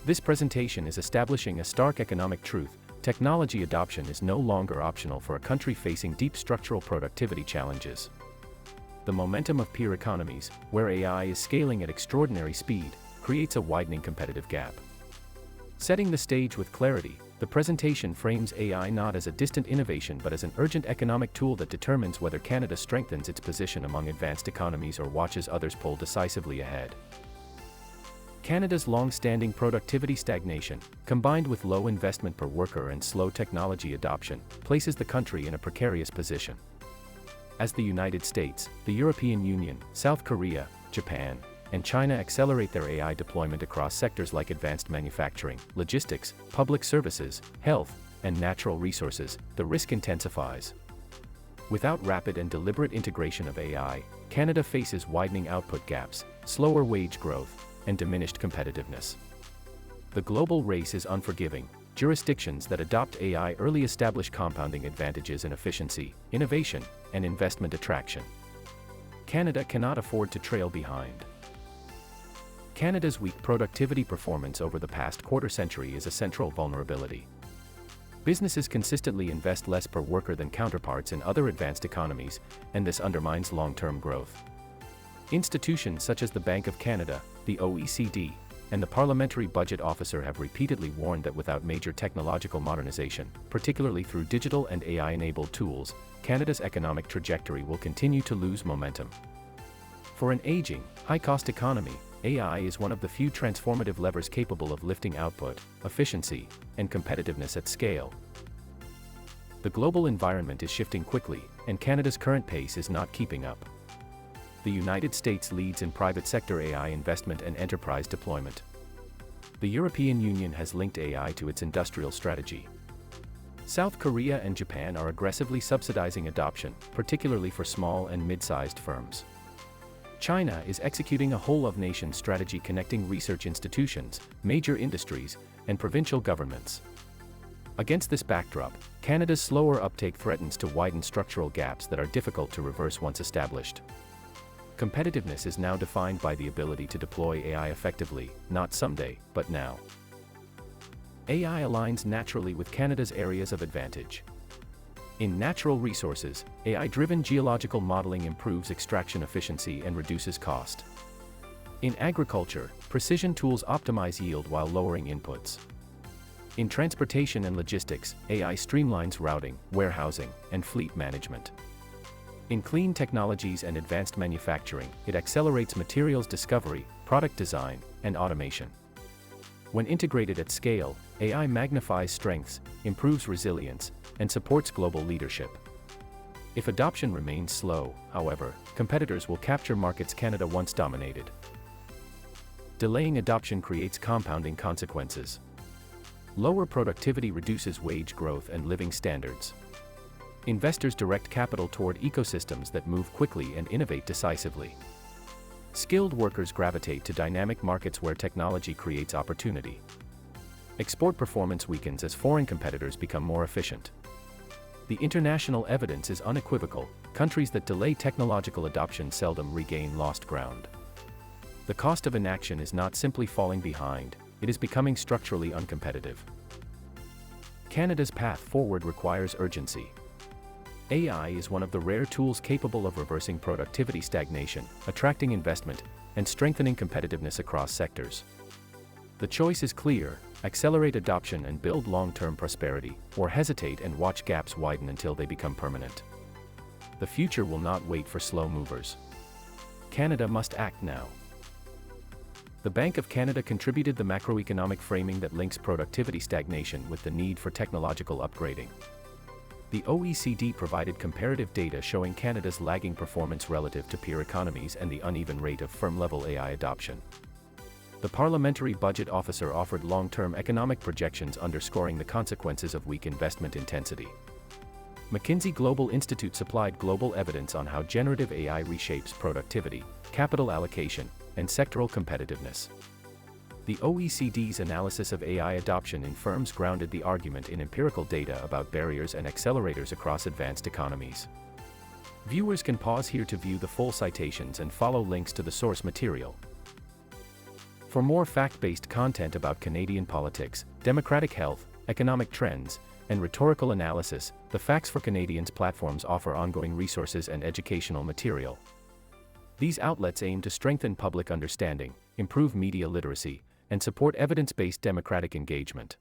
This presentation is establishing a stark economic truth: technology adoption is no longer optional for a country facing deep structural productivity challenges. The momentum of peer economies, where AI is scaling at extraordinary speed, creates a widening competitive gap. Setting the stage with clarity, the presentation frames AI not as a distant innovation but as an urgent economic tool that determines whether Canada strengthens its position among advanced economies or watches others pull decisively ahead. Canada's long-standing productivity stagnation, combined with low investment per worker and slow technology adoption, places the country in a precarious position. As the United States, the European Union, South Korea, Japan, and China accelerate their AI deployment across sectors like advanced manufacturing, logistics, public services, health, and natural resources, the risk intensifies. Without rapid and deliberate integration of AI, Canada faces widening output gaps, slower wage growth, and diminished competitiveness. The global race is unforgiving. Jurisdictions that adopt AI early establish compounding advantages in efficiency, innovation, and investment attraction. Canada cannot afford to trail behind. Canada's weak productivity performance over the past quarter-century is a central vulnerability. Businesses consistently invest less per worker than counterparts in other advanced economies, and this undermines long-term growth. Institutions such as the Bank of Canada, the OECD, and the Parliamentary Budget Officer have repeatedly warned that without major technological modernization, particularly through digital and AI-enabled tools, Canada's economic trajectory will continue to lose momentum. For an aging, high-cost economy, AI is one of the few transformative levers capable of lifting output, efficiency, and competitiveness at scale. The global environment is shifting quickly, and Canada's current pace is not keeping up. The United States leads in private sector AI investment and enterprise deployment. The European Union has linked AI to its industrial strategy. South Korea and Japan are aggressively subsidizing adoption, particularly for small and mid-sized firms. China is executing a whole-of-nation strategy connecting research institutions, major industries, and provincial governments. Against this backdrop, Canada's slower uptake threatens to widen structural gaps that are difficult to reverse once established. Competitiveness is now defined by the ability to deploy AI effectively, not someday, but now. AI aligns naturally with Canada's areas of advantage. In natural resources, AI-driven geological modeling improves extraction efficiency and reduces cost. In agriculture, precision tools optimize yield while lowering inputs. In transportation and logistics, AI streamlines routing, warehousing, and fleet management. In clean technologies and advanced manufacturing, it accelerates materials discovery, product design, and automation. When integrated at scale, AI magnifies strengths, improves resilience, and supports global leadership. If adoption remains slow, however, competitors will capture markets Canada once dominated. Delaying adoption creates compounding consequences. Lower productivity reduces wage growth and living standards. Investors direct capital toward ecosystems that move quickly and innovate decisively. Skilled workers gravitate to dynamic markets where technology creates opportunity. Export performance weakens as foreign competitors become more efficient. The international evidence is unequivocal: countries that delay technological adoption seldom regain lost ground. The cost of inaction is not simply falling behind, it is becoming structurally uncompetitive. Canada's path forward requires urgency. AI is one of the rare tools capable of reversing productivity stagnation, attracting investment, and strengthening competitiveness across sectors. The choice is clear: accelerate adoption and build long-term prosperity, or hesitate and watch gaps widen until they become permanent. The future will not wait for slow movers. Canada must act now. The Bank of Canada contributed the macroeconomic framing that links productivity stagnation with the need for technological upgrading. The OECD provided comparative data showing Canada's lagging performance relative to peer economies and the uneven rate of firm-level AI adoption. The Parliamentary Budget Officer offered long-term economic projections underscoring the consequences of weak investment intensity. McKinsey Global Institute supplied global evidence on how generative AI reshapes productivity, capital allocation, and sectoral competitiveness. The OECD's analysis of AI adoption in firms grounded the argument in empirical data about barriers and accelerators across advanced economies. Viewers can pause here to view the full citations and follow links to the source material. For more fact-based content about Canadian politics, democratic health, economic trends, and rhetorical analysis, the Facts for Canadians platforms offer ongoing resources and educational material. These outlets aim to strengthen public understanding, improve media literacy, and support evidence-based democratic engagement.